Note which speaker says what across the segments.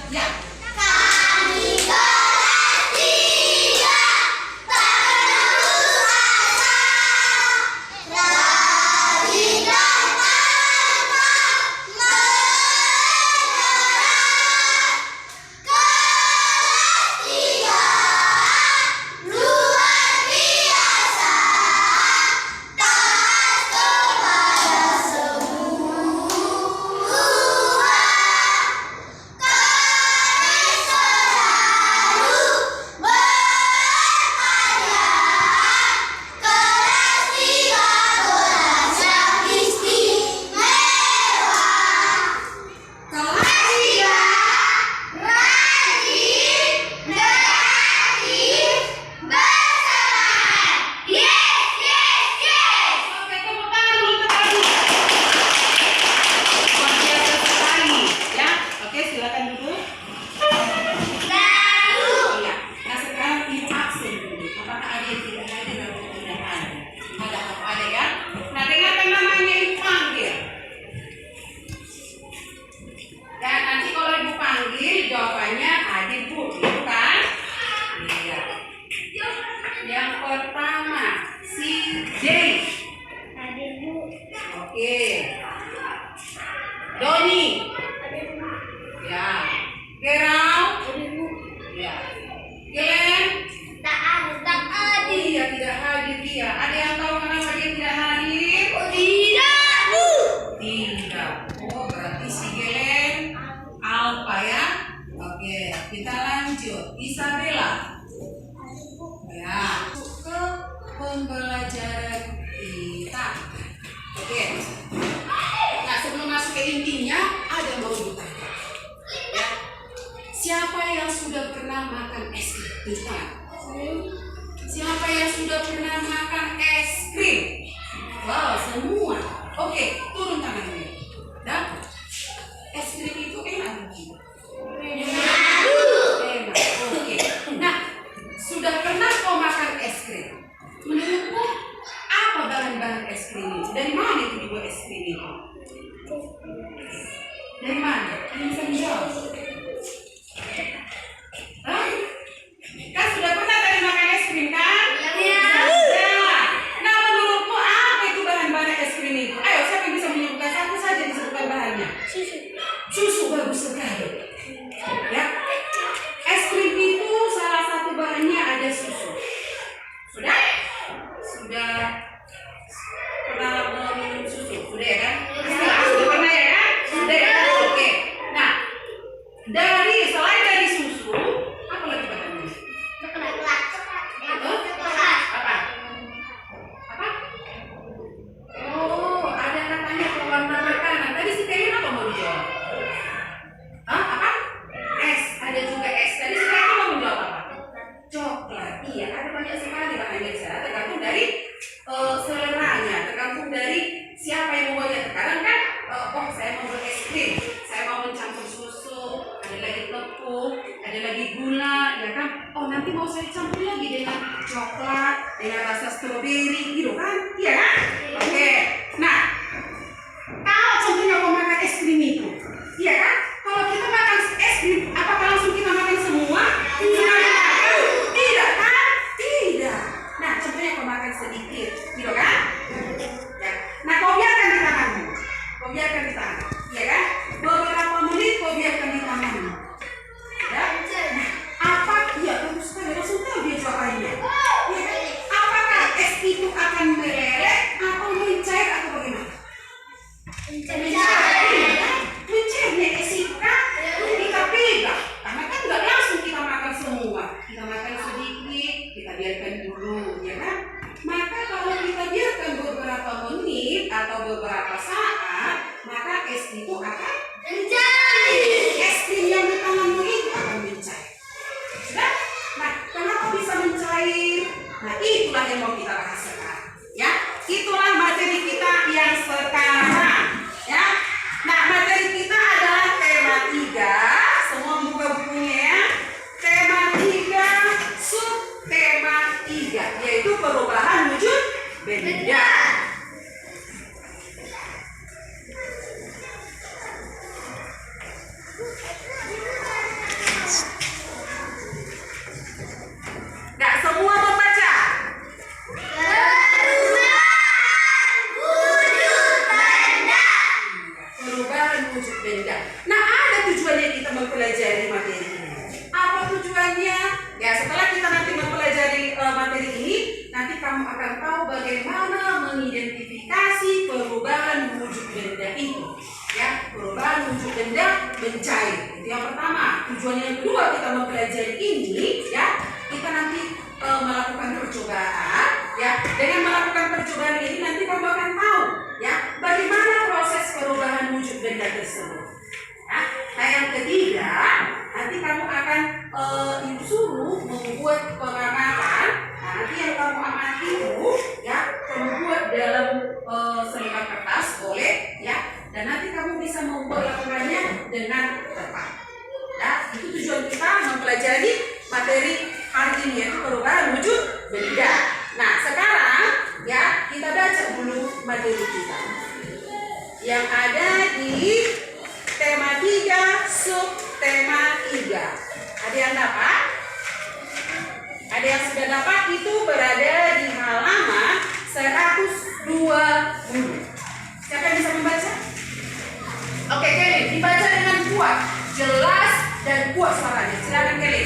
Speaker 1: Ya. Jawabannya adik bu, gitu kan? Iya. Yang pertama si J.
Speaker 2: Adik bu.
Speaker 1: Oke. Doni. Ya. Gerau.
Speaker 2: Adik bu.
Speaker 1: Ya. Glen.
Speaker 2: Tak ada.
Speaker 1: Iya tidak hadir dia. Ada yang tahu kenapa dia tidak hadir?
Speaker 2: Tidak bu.
Speaker 1: Tidak. Oh berarti si Glen Alfa ya. Oke, kita lanjut. Isabella. Ya, ke pembelajaran kita. Oke. Nah, sebelum masuk ke intinya, ada yang mau ditanya. Ya. Siapa yang sudah pernah makan es krim? Tunjuk tangan. Siapa yang sudah pernah makan es krim? Wow, semua. Oke, turun tangannya. Dan es krim itu enak. Enak. Oke. Nah, sudah pernah kau makan es krim? Menurutmu apa bahan-bahan es krim itu? Dari mana itu dibuat es krim itu? Dari mana? Bisa menjawab? Hah? Kan sudah pernah tadi makan es krim kan?
Speaker 2: Iya.
Speaker 1: Nah, menurutmu apa itu bahan-bahan es krim itu? Ayo, siapa yang bisa menyebutkan? Satu saja disebutkan bahannya. Susu bagus sekali. Ya, es krim itu salah satu bahannya ada susu. Sudah pernah minum susu? Sudah ya kan? Sudah pernah ya kan? Sudah ya kan? Oke. Nah, selain dari susu, apa lagi bahannya? Apa? Oh, ada katanya pewarna makanan. Tadi si Kevin apa mau dijawab? Hah? Apa? Es. Ada juga es. Tadi si Kevin mau menjawab apa? Coklat. Iya, ada banyak sekali bahannya. Tergantung dari seleranya, tergantung dari siapa yang membuatnya. Terkadang kan, saya mau buat es krim, saya mau mencampur susu, ada lagi tepung, ada lagi gula, ya kan? Oh nanti mau saya campur lagi dengan coklat, dengan rasa stroberi, gitu kan? Iya kan? Oke. Nah, kalau contohnya mau makan es krim itu, iya kan? Kalau kita makan es krim, apakah langsung kita makan semua? Tidak kan? Tidak. Nah, contohnya kau makan sedikit, gitu kan? Ya. Nah, kau biarkan di tanganmu. Kau biarkan di tangan, ya kan? Beberapa menit kau biarkan di tanganmu. Ya? Nah, apa? Iya, bagus sekali. Langsung tahu dia jawabannya. Ya kan? Apakah es itu akan meleleh atau mencair kamu akan tahu bagaimana mengidentifikasi perubahan wujud benda itu. Ya, perubahan wujud benda mencair. Itu yang pertama. Tujuan yang kedua kita mempelajari ini, ya, kita nanti melakukan percobaan. Ya, dengan melakukan percobaan ini nanti kamu akan tahu, ya, bagaimana proses perubahan wujud benda tersebut. Ya. Nah, yang ketiga, nanti kamu akan disuruh membuat pengamatan. Nah, nanti yang kamu amati itu, ya, kamu buat dalam selembar kertas, boleh, ya. Dan nanti kamu bisa membuat laporannya dengan tepat. Ya, itu tujuan kita mempelajari materi hari ini, yaitu perubahan wujud benda. Nah, sekarang, ya, kita baca dulu materi kita yang ada di tema 3, subtema 3. Ada yang dapat? Ada yang sudah dapat? Itu berada di halaman 120. Siapa yang bisa membaca? Oke, Kelly, dibaca dengan kuat, jelas dan kuat suaranya. Silakan, Kelly.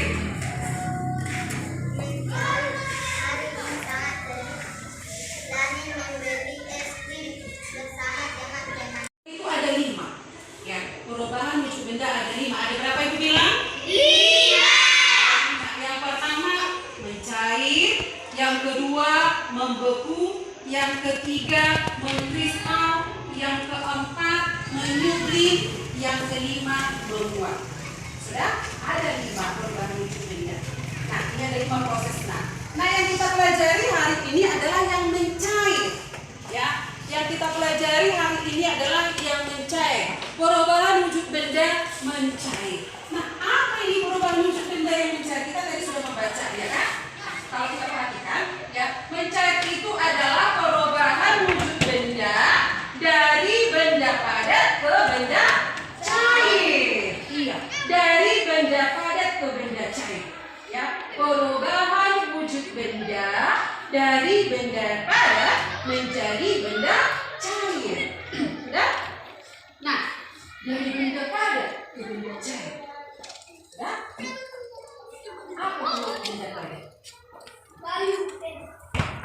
Speaker 1: Itu ada 5. Ya, perubahan wujud benda ada 5. Ada berapa Ibu bilang? 5. Yang pertama mencair, yang kedua membeku, yang ketiga mengkristal, yang keempat menyublim, yang kelima menguap. Sudah ada 5 perubahan wujud benda. Nah, ini ada 5 proses. Nah, yang kita pelajari hari ini adalah yang mencair. Ya, yang kita pelajari hari ini adalah yang mencair. Perubahan wujud benda mencair. Nah, apa ini perubahan wujud benda yang mencair? Kita tadi sudah membaca, ya kan? Kalau kita perhatikan, ya, mencair itu adalah perubahan wujud benda dari benda padat ke benda cair. Iya, dari benda padat ke benda cair. Ya, perubahan wujud benda dari benda padat menjadi benda cair. Sudah? Nah, dari benda padat ke benda cair. Sudah? Apa itu benda padat?
Speaker 2: Bayu,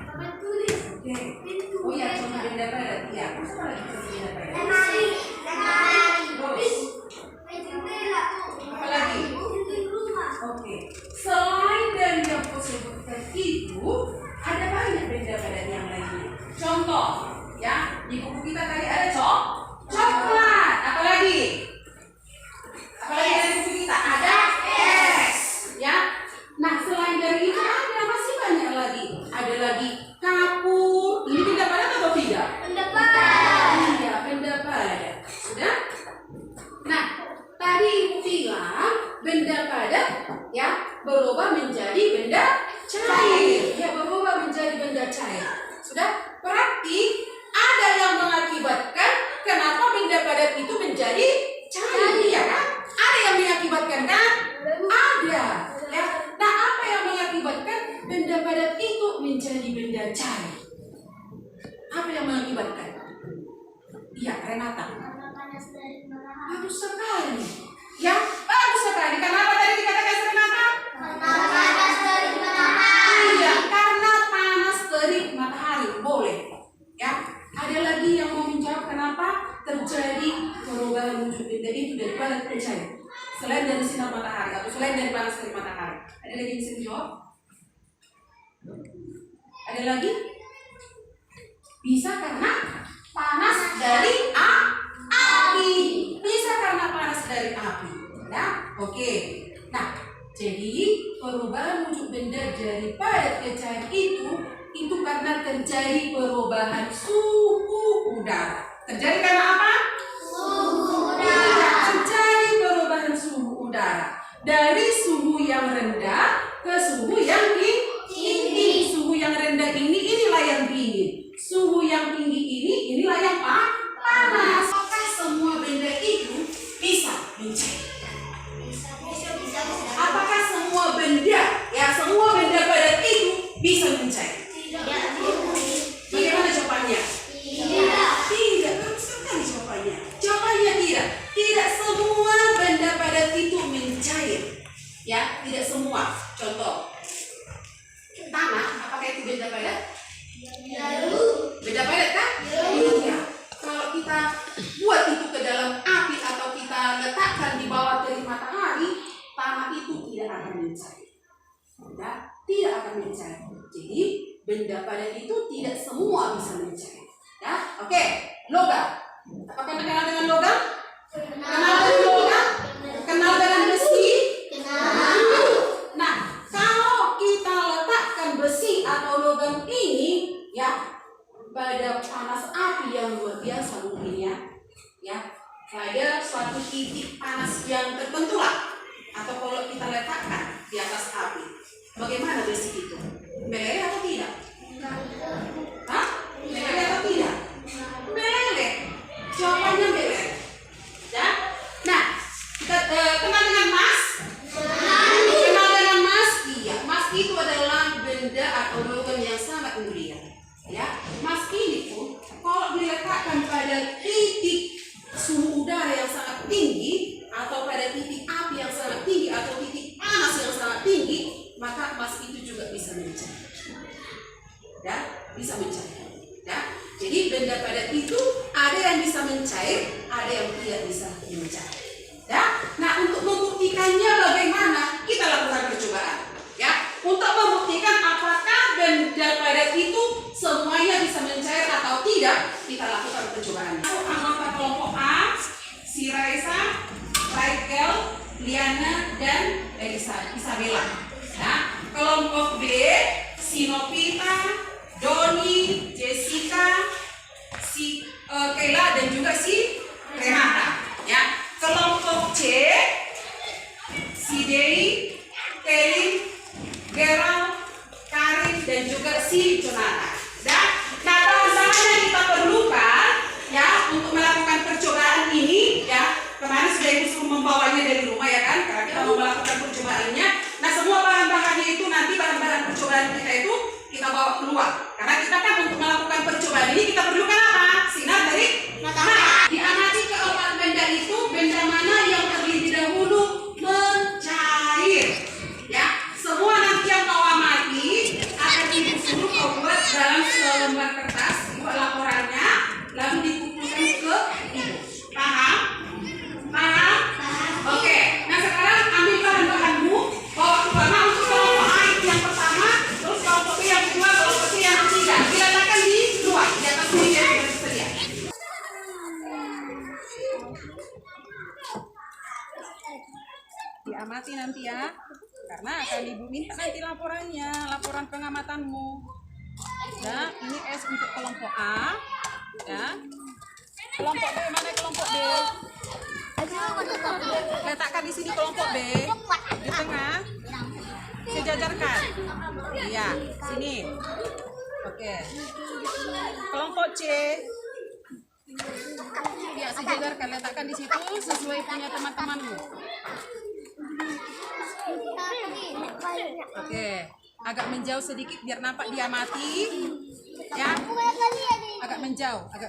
Speaker 2: papan tulis,
Speaker 1: Oke.
Speaker 2: pintu,
Speaker 1: Oh ya, cuma benda padat. Iya, apa lagi benda padat?
Speaker 2: lemari,
Speaker 1: Terus,
Speaker 2: jendela,
Speaker 1: apalagi?
Speaker 2: dinding rumah,
Speaker 1: Oke. Selain dari yang aku sebutkan itu, ada banyak benda padat yang lainnya. Contoh, ya, di buku kita tadi ada coklat. Apalagi? Apalagi dari buku kita ada es, ya. Nah, selain dari itu ada masih banyak lagi. Ada lagi kapur. Ini benda padat atau tidak?
Speaker 2: pendapat,
Speaker 1: Iya, benda padat. Sudah? Nah, tadi Ibu bilang benda padat, ya, berubah menjadi benda cair. Ya, berubah menjadi benda cair. Sudah? Berarti ada yang mengakibatkan kenapa benda padat itu menjadi cair, ya kan? Ada yang mengakibatkan kan? Ada. Ya. Nah, apa yang mengakibatkan benda padat itu menjadi benda cair? Apa yang mengakibatkan? Iya, Renata.
Speaker 2: karena panas dari matahari,
Speaker 1: Bagus sekali. Ya, bagus sekali. Kenapa tadi dikatakan Renata?
Speaker 2: karena panas dari matahari,
Speaker 1: Iya, karena panas terik matahari. Boleh. Ya, ada lagi yang mau menjawab kenapa terjadi perubahan wujud benda itu dari padat ke cair? Selain dari sinar matahari atau selain dari panas terik matahari. Ada lagi yang bisa dijawab? Ada lagi? Bisa karena panas dari api. Bisa karena panas dari api. Nah, oke. Nah, jadi perubahan wujud benda dari padat ke cair itu karena terjadi perubahan suhu udara. Terjadi karena apa?
Speaker 2: suhu
Speaker 1: Iya,
Speaker 2: udara,
Speaker 1: terjadi perubahan suhu udara dari suhu yang rendah ke suhu yang tinggi. Suhu yang rendah inilah yang dingin. Suhu yang tinggi inilah yang panas. Apakah semua benda itu bisa mencair?
Speaker 2: bisa,
Speaker 1: Apakah semua benda, ya semua benda padat itu bisa mencair?
Speaker 2: tidak,
Speaker 1: Bagaimana jawabannya?
Speaker 2: tidak,
Speaker 1: Tidak, bagus sekali jawabannya. Jawabannya tidak. Tidak semua benda padat itu mencair. Ya, tidak semua. Contoh, tanah, apakah itu benda padat?
Speaker 3: mencair. Ya, tidak akan mencair. Jadi benda padat itu tidak semua bisa mencair. Ya, oke. Logam. Apakah kenal dengan logam? Kenal dengan logam? Kenal dengan besi? Nah, kalau kita letakkan besi atau logam ini, ya, pada panas api yang luar biasa mungkin ya, pada suatu titik panas yang tertentu lah, atau kalau kita letakkan di atas api, bagaimana besi itu? Meleleh atau tidak? Hah? Meleleh atau tidak? Meleleh. Jawabannya meleleh. Ya. Nah, kita kenal dengan emas? Kenal dengan emas? Iya, emas itu adalah benda atau logam yang sangat mulia. Ya, emas ini pun kalau diletakkan pada titik suhu udara yang sangat tinggi atau pada titik api yang sangat tinggi atau titik panas yang sangat tinggi, maka emas itu juga bisa mencair. Ya, bisa mencair. Ya, jadi benda padat itu ada yang bisa mencair, ada yang tidak bisa mencair. Ya, nah untuk membuktikannya bagaimana? Kita lakukan percobaan. Ya, untuk membuktikan apakah benda padat itu semuanya bisa mencair atau tidak, kita lakukan percobaan. Anggota kelompok A, si Raisa, Rachel, Liana, dan Isabella. Nah, kelompok B, si Novita, Doni, Jessica, si Kayla, dan juga si Renata. Ya, kelompok C, si Dei, Kelly, Gerald, Karin, dan juga si Jonathan. Nah, bahan-bahan yang kita perlukan ya untuk melakukan percobaan ini ya, kemarin sudah ibu suruh membawanya dari rumah ya kan, karena kita mau melakukan percobaannya. Nah, semua bahan-bahannya itu nanti bahan-bahan percobaan kita itu kita bawa keluar, karena kita kan untuk melakukan percobaan ini kita perlukan apa? Sinar dari matahari. Diamati keempat benda itu, benda mana yang terlebih dahulu mencair. Ya, semua nanti yang kau amati akan ibu suruh kau buat dalam selembar kertas, buat laporannya, lalu dikumpulkan ke ibu. Paham? Paham? Oke. Nah, sekarang ambil bahan-bahanmu, bawa ke rumah untuk kelompok A yang pertama, terus kelompok B yang kedua, kelompok C yang ketiga. Diletakkan di luar, di atas meja yang sudah tersedia. Diamati nanti ya, karena akan ibu minta nanti laporannya, laporan pengamatanmu. Ya, ini S untuk kelompok A. Ya. Kelompok B mana kelompok B? Letakkan di sini kelompok B, di tengah. Sejajarkan. Iya, sini. Oke. Kelompok C. Ya, sejajarkan, letakkan di situ sesuai punya teman-temanmu. Oke, agak menjauh sedikit biar nampak diamati. Ya, agak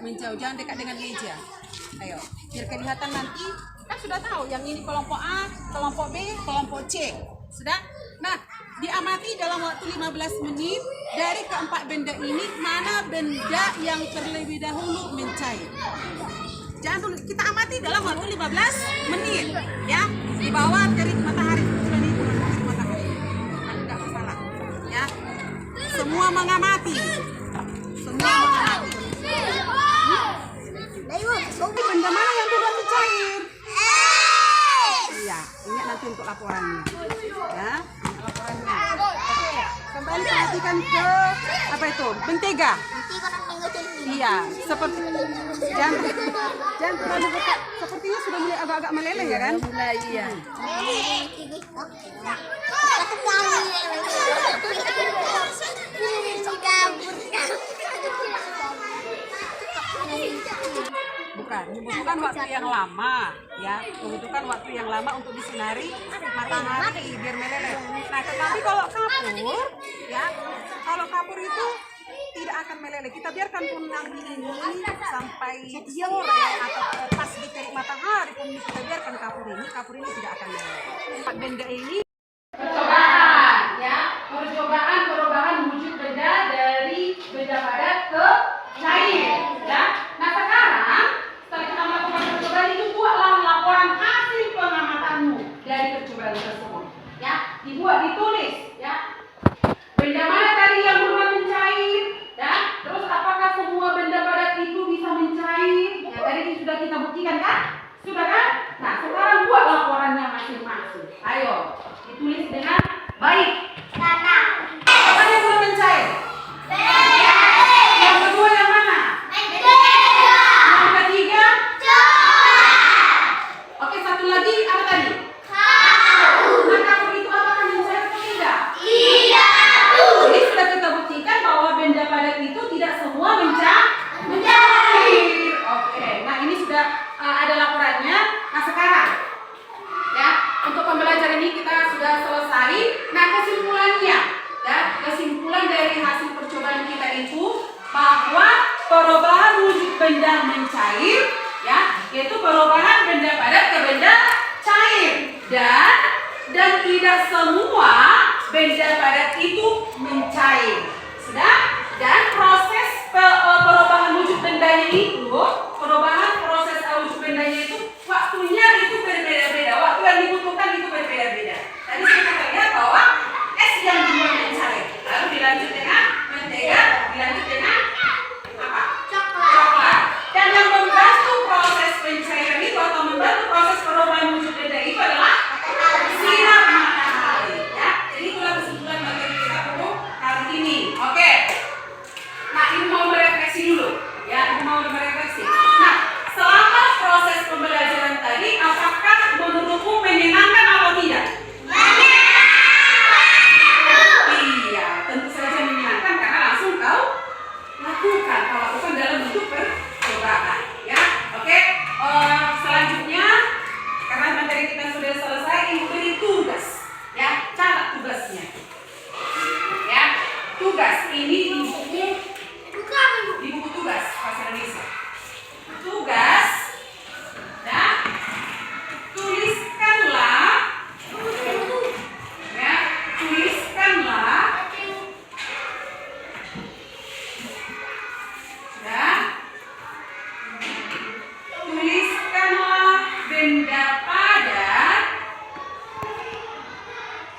Speaker 3: menjauh, jangan dekat dengan meja. Ayo, biar kelihatan nanti. Kan sudah tahu yang ini kelompok A, kelompok B, kelompok C. Sudah? Nah, diamati dalam waktu 15 menit dari keempat benda ini mana benda yang terlebih dahulu mencair. Jangan dulu, kita amati dalam waktu 15 menit. Ya, di bawah terik matahari. Sudah nih, terik matahari. Enggak masalah. Ya, semua mengamati. Semua mengamati. Benda mana yang tidak mencair? Iya, ingat nanti untuk laporannya. Ya, laporannya. Oke, kembali perhatikan ke apa itu? Mentega. Iya, seperti jangan terlalu dekat. Sepertinya sudah mulai agak-agak meleleh ya kan? Mulai iya. Bukan, membutuhkan waktu yang lama, ya, membutuhkan waktu yang lama untuk disinari matahari biar meleleh. Nah, tetapi kalau kapur, ya, kalau kapur itu tidak akan meleleh. Kita biarkan pun nanti ini sampai sore atau pas di terik matahari pun kita biarkan kapur ini tidak akan meleleh. Benda ini percobaan, ya, percobaan perubahan wujud benda dari benda padat ke cair, ya. Nah, sekarang setelah kita melakukan percobaan itu buatlah laporan hasil pengamatanmu dari percobaan tersebut, ya. dibuat, ditulis, ya. Benda mana tadi yang berubah mencair? Ya. Terus apakah semua benda padat itu bisa mencair? Ya, tadi sudah kita buktikan kan? Sudah kan? Nah, sekarang buat laporannya masing-masing. Ayo, ditulis dengan baik. Apa yang belum mencair? Yang kedua yang mana? Yang ketiga? Oke, satu lagi apa tadi? Nah, kapur itu apakah mencair atau tidak? Jadi sudah kita buktikan bahwa benda padat itu tidak semua mencair. Oke, nah ini sudah ada laporannya. Nah sekarang, ya untuk pembelajaran ini kita sudah selesai. Nah kesimpulannya, ya kesimpulan dari hasil percobaan kita itu bahwa perubahan wujud benda mencair, ya yaitu perubahan benda padat ke benda cair dan tidak semua benda padat itu mencair. Sudah? Dan proses perubahan wujud bendanya itu, perubahan proses wujud bendanya itu waktunya itu berbeda-beda. Waktu yang dibutuhkan itu berbeda-beda. Tadi kita lihat bahwa es yang duluan mencair, lalu dilanjut dengan mentega, dilanjut dengan apa? Coklat. Dan yang membantu proses pencairan itu atau membantu proses perubahan wujud benda itu adalah sinar matahari. Ya, jadi itulah kesimpulan materi kita untuk hari ini. Oke. Nah, ini mau merefleksi dulu. Ya, ini mau merefleksi. Nah, selama proses pembelajaran tadi, apakah menurutmu menyenangkan atau tidak? Iya, tentu saja menyenangkan karena langsung kau lakukan. Kau lakukan dalam bentuk percobaan. Ya, oke. Selanjutnya, karena materi kita sudah selesai, ini beri tugas. Ya, cara tugasnya. Ya, tugas ini di buku tugas bahasa Indonesia. Tugas, ya, tuliskanlah, ya, tuliskanlah, ya, tuliskanlah benda padat,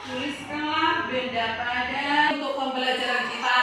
Speaker 3: tuliskanlah benda padat untuk pembelajaran kita